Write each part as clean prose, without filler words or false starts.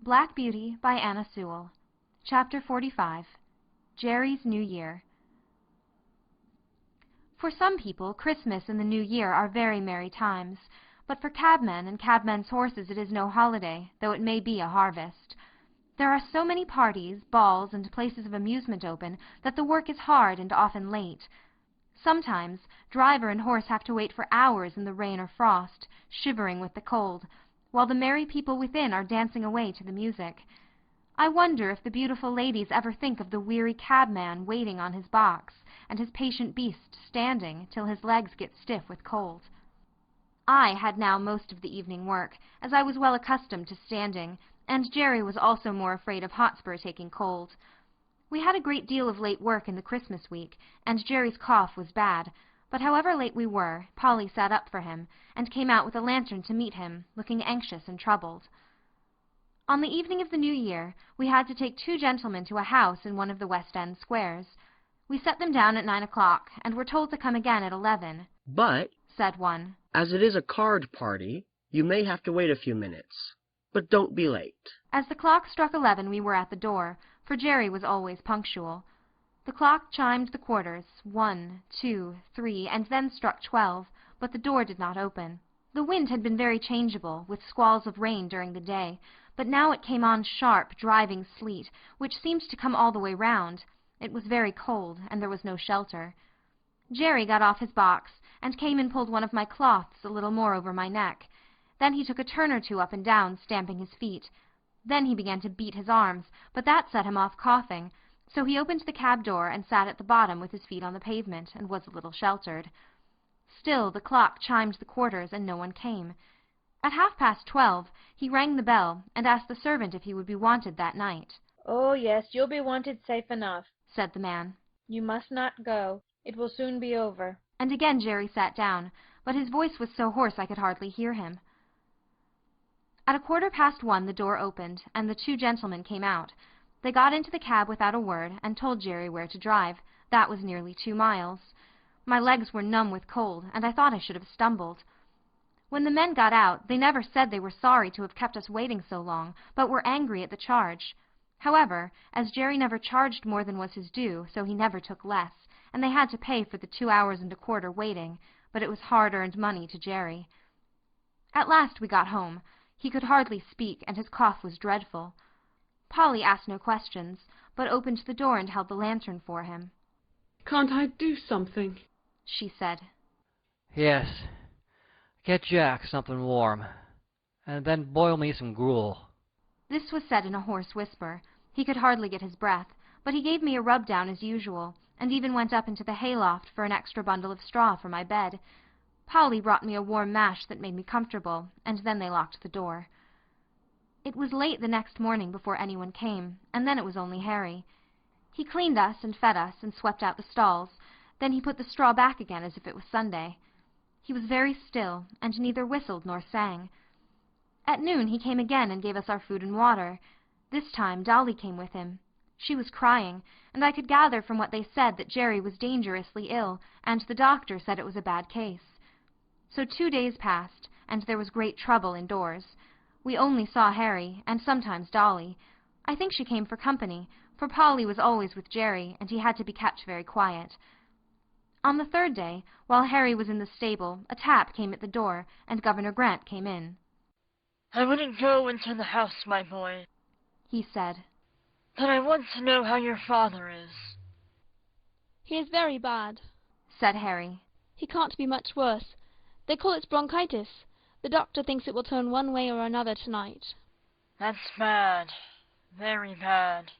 Black Beauty by Anna Sewell. Chapter 45. Jerry's New Year. For some people, Christmas and the New Year are very merry times, but for cabmen and cabmen's horses it is no holiday, though it may be a harvest. There are so many parties, balls, and places of amusement open that the work is hard and often late. Sometimes driver and horse have to wait for hours in the rain or frost, shivering with the cold, while the merry people within are dancing away to the music. I wonder if the beautiful ladies ever think of the weary cabman waiting on his box, and his patient beast standing till his legs get stiff with cold. I had now most of the evening work, as I was well accustomed to standing, and Jerry was also more afraid of Hotspur taking cold. We had a great deal of late work in the Christmas week, and Jerry's cough was bad, but however late we were, Polly sat up for him, and came out with a lantern to meet him, looking anxious and troubled. On the evening of the New Year, we had to take 2 gentlemen to a house in one of the West End squares. We set them down at 9 o'clock, and were told to come again at 11. "But," said one, "as it is a card party, you may have to wait a few minutes. But don't be late." As the clock struck 11 we were at the door, for Jerry was always punctual. The clock chimed the quarters, 1, 2, 3, and then struck 12, but the door did not open. The wind had been very changeable, with squalls of rain during the day, but now it came on sharp, driving sleet, which seemed to come all the way round. It was very cold, and there was no shelter. Jerry got off his box, and came and pulled one of my cloths a little more over my neck. Then he took a turn or two up and down, stamping his feet. Then he began to beat his arms, but that set him off coughing, so he opened the cab door and sat at the bottom with his feet on the pavement, and was a little sheltered. Still the clock chimed the quarters, and no one came. At 12:30 he rang the bell, and asked the servant if he would be wanted that night. "Oh, yes, you'll be wanted safe enough," said the man. "You must not go. It will soon be over." And again Jerry sat down, but his voice was so hoarse I could hardly hear him. At 1:15 the door opened, and the 2 gentlemen came out. They got into the cab without a word, and told Jerry where to drive. That was nearly 2 miles. My legs were numb with cold, and I thought I should have stumbled. When the men got out, they never said they were sorry to have kept us waiting so long, but were angry at the charge. However, as Jerry never charged more than was his due, so he never took less, and they had to pay for the 2 hours and a quarter waiting, but it was hard-earned money to Jerry. At last we got home. He could hardly speak, and his cough was dreadful. Polly asked no questions, but opened the door and held the lantern for him. "Can't I do something?" she said. "Yes. Get Jack something warm, and then boil me some gruel." This was said in a hoarse whisper. He could hardly get his breath, but he gave me a rub-down as usual, and even went up into the hayloft for an extra bundle of straw for my bed. Polly brought me a warm mash that made me comfortable, and then they locked the door. It was late the next morning before anyone came, and then it was only Harry. He cleaned us and fed us and swept out the stalls. Then he put the straw back again as if it was Sunday. He was very still, and neither whistled nor sang. At noon he came again and gave us our food and water. This time Dolly came with him. She was crying, and I could gather from what they said that Jerry was dangerously ill, and the doctor said it was a bad case. So 2 days passed, and there was great trouble indoors. We only saw Harry, and sometimes Dolly. I think she came for company, for Polly was always with Jerry, and he had to be kept very quiet. On the 3rd day, while Harry was in the stable, a tap came at the door, and Governor Grant came in. "I wouldn't go into the house, my boy," he said, "but I want to know how your father is." "He is very bad," said Harry. "He can't be much worse. They call it bronchitis. The doctor thinks it will turn one way or another tonight." "That's bad. Very bad,"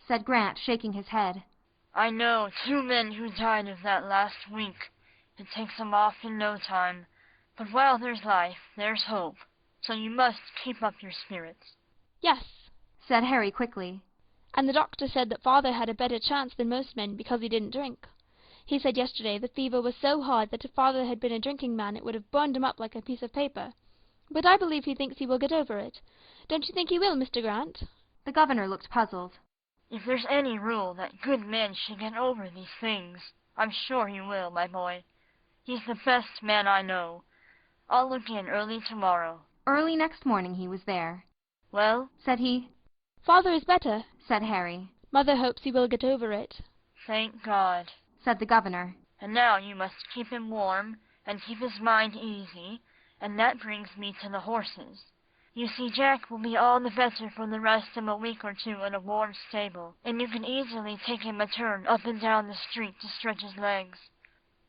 said Grant, shaking his head. "I know 2 men who died of that last week. It takes them off in no time. But while there's life, there's hope. So you must keep up your spirits." "Yes," said Harry quickly. "and the doctor said that father had a better chance than most men because he didn't drink. He said yesterday the fever was so hard that if father had been a drinking man it would have burned him up like a piece of paper. But I believe he thinks he will get over it. Don't you think he will, Mr. Grant?" The governor looked puzzled. "If there's any rule that good men should get over these things, I'm sure he will, my boy. He's the best man I know. I'll look in early tomorrow." Early next morning he was there. Well? said he. Father is better, said Harry. Mother hopes he will get over it. Thank God. said the governor. And now you must keep him warm, and keep his mind easy, and that brings me to the horses. You see, Jack will be all the better for the rest of a week or two in a warm stable, and you can easily take him a turn up and down the street to stretch his legs.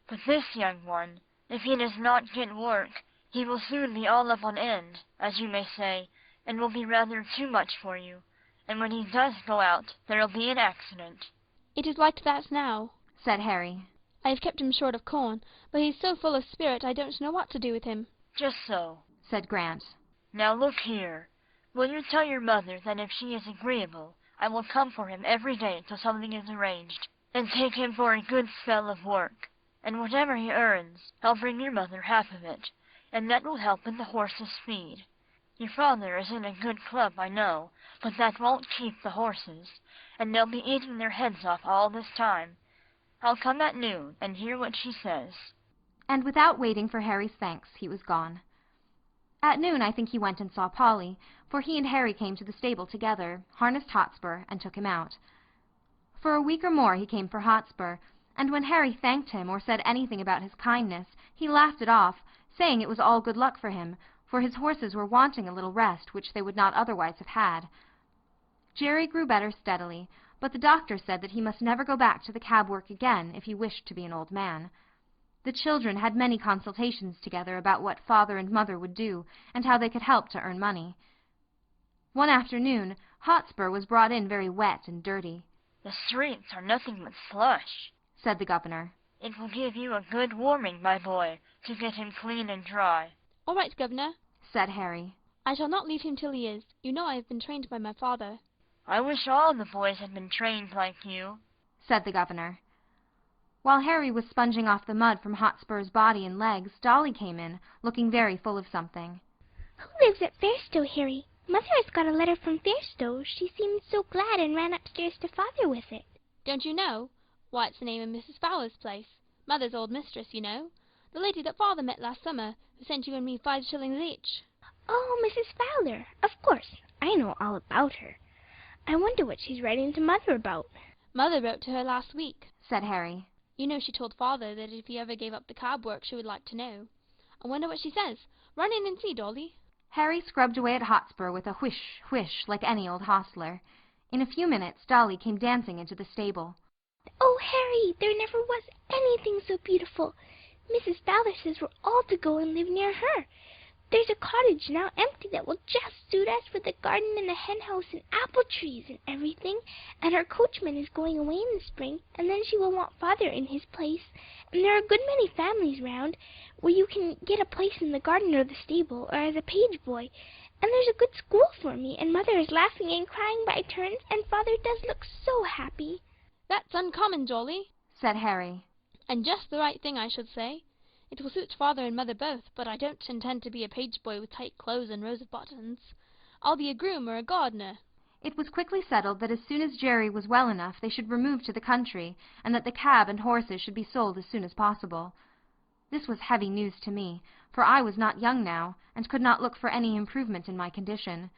But this young one, if he does not get work, he will soon be all up on end, as you may say, and will be rather too much for you, and when he does go out, there'll be an accident. It is like that now, said Harry. I have kept him short of corn, but he's so full of spirit I don't know what to do with him. Just so, said Grant. Now look here. Will you tell your mother that if she is agreeable, I will come for him every day till something is arranged, and take him for a good spell of work, and whatever he earns, I'll bring your mother half of it, and that will help in the horses' feed. Your father is in a good club, I know, but that won't keep the horses, and they'll be eating their heads off all this time. I'll come at noon and hear what she says. And without waiting for Harry's thanks, he was gone. At noon I think he went and saw Polly, for he and Harry came to the stable together, harnessed Hotspur, and took him out. For a week or more he came for Hotspur, and when Harry thanked him or said anything about his kindness, he laughed it off, saying it was all good luck for him, for his horses were wanting a little rest which they would not otherwise have had. Jerry grew better steadily, but the doctor said that he must never go back to the cab work again if he wished to be an old man. The children had many consultations together about what father and mother would do, and how they could help to earn money. One afternoon, Hotspur was brought in very wet and dirty. The streets are nothing but slush, said the governor. It will give you a good warming, my boy, to get him clean and dry. All right, Governor, said Harry. I shall not leave him till he is. You know I have been trained by my father. I wish all the boys had been trained like you, said the governor. While Harry was sponging off the mud from Hotspur's body and legs, Dolly came in, looking very full of something. Who lives at Fairstowe, Harry? Mother has got a letter from Fairstowe. She seemed so glad and ran upstairs to Father with it. Don't you know? Why, it's the name of Mrs. Fowler's place. Mother's old mistress, you know. The lady that Father met last summer, who sent you and me 5 shillings each. Oh, Mrs. Fowler. Of course. I know all about her. I wonder what she's writing to Mother about. Mother wrote to her last week, said Harry. You know she told Father that if he ever gave up the cab work she would like to know. I wonder what she says. Run in and see, Dolly. Harry scrubbed away at Hotspur with a whish, whish, like any old hostler. In a few minutes Dolly came dancing into the stable. Oh, Harry, there never was anything so beautiful. Mrs. Fowler says we're all to go and live near her. There's a cottage now empty that will just suit us with a garden and a hen house and apple trees and everything, and our coachman is going away in the spring, and then she will want Father in his place, and there are a good many families round where you can get a place in the garden or the stable, or as a page boy, and there's a good school for me, and Mother is laughing and crying by turns, and Father does look so happy. That's uncommon, Dolly, said Harry. And just the right thing, I should say. It will suit Father and Mother both, but I don't intend to be a page boy with tight clothes and rows of buttons. I'll be a groom or a gardener. It was quickly settled that as soon as Jerry was well enough they should remove to the country, and that the cab and horses should be sold as soon as possible. This was heavy news to me, for I was not young now, and could not look for any improvement in my condition.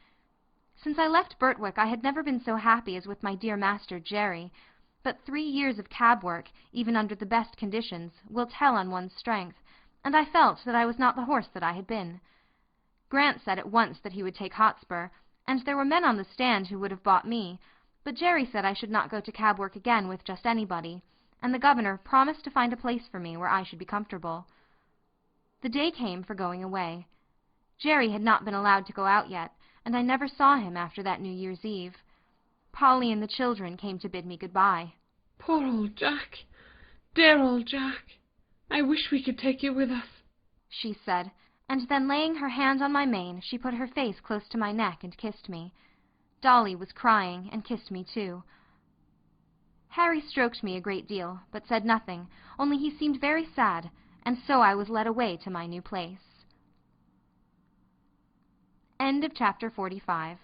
Since I left Birtwick I had never been so happy as with my dear master Jerry, but 3 years of cab work, even under the best conditions, will tell on one's strength, and I felt that I was not the horse that I had been. Grant said at once that he would take Hotspur, and there were men on the stand who would have bought me, but Jerry said I should not go to cab work again with just anybody, and the governor promised to find a place for me where I should be comfortable. The day came for going away. Jerry had not been allowed to go out yet, and I never saw him after that New Year's Eve. Polly and the children came to bid me good-bye. Poor old Jack. Dear old Jack. I wish we could take you with us, she said, and then laying her hand on my mane, she put her face close to my neck and kissed me. Dolly was crying, and kissed me too. Harry stroked me a great deal, but said nothing, only he seemed very sad, and so I was led away to my new place. End of chapter 45.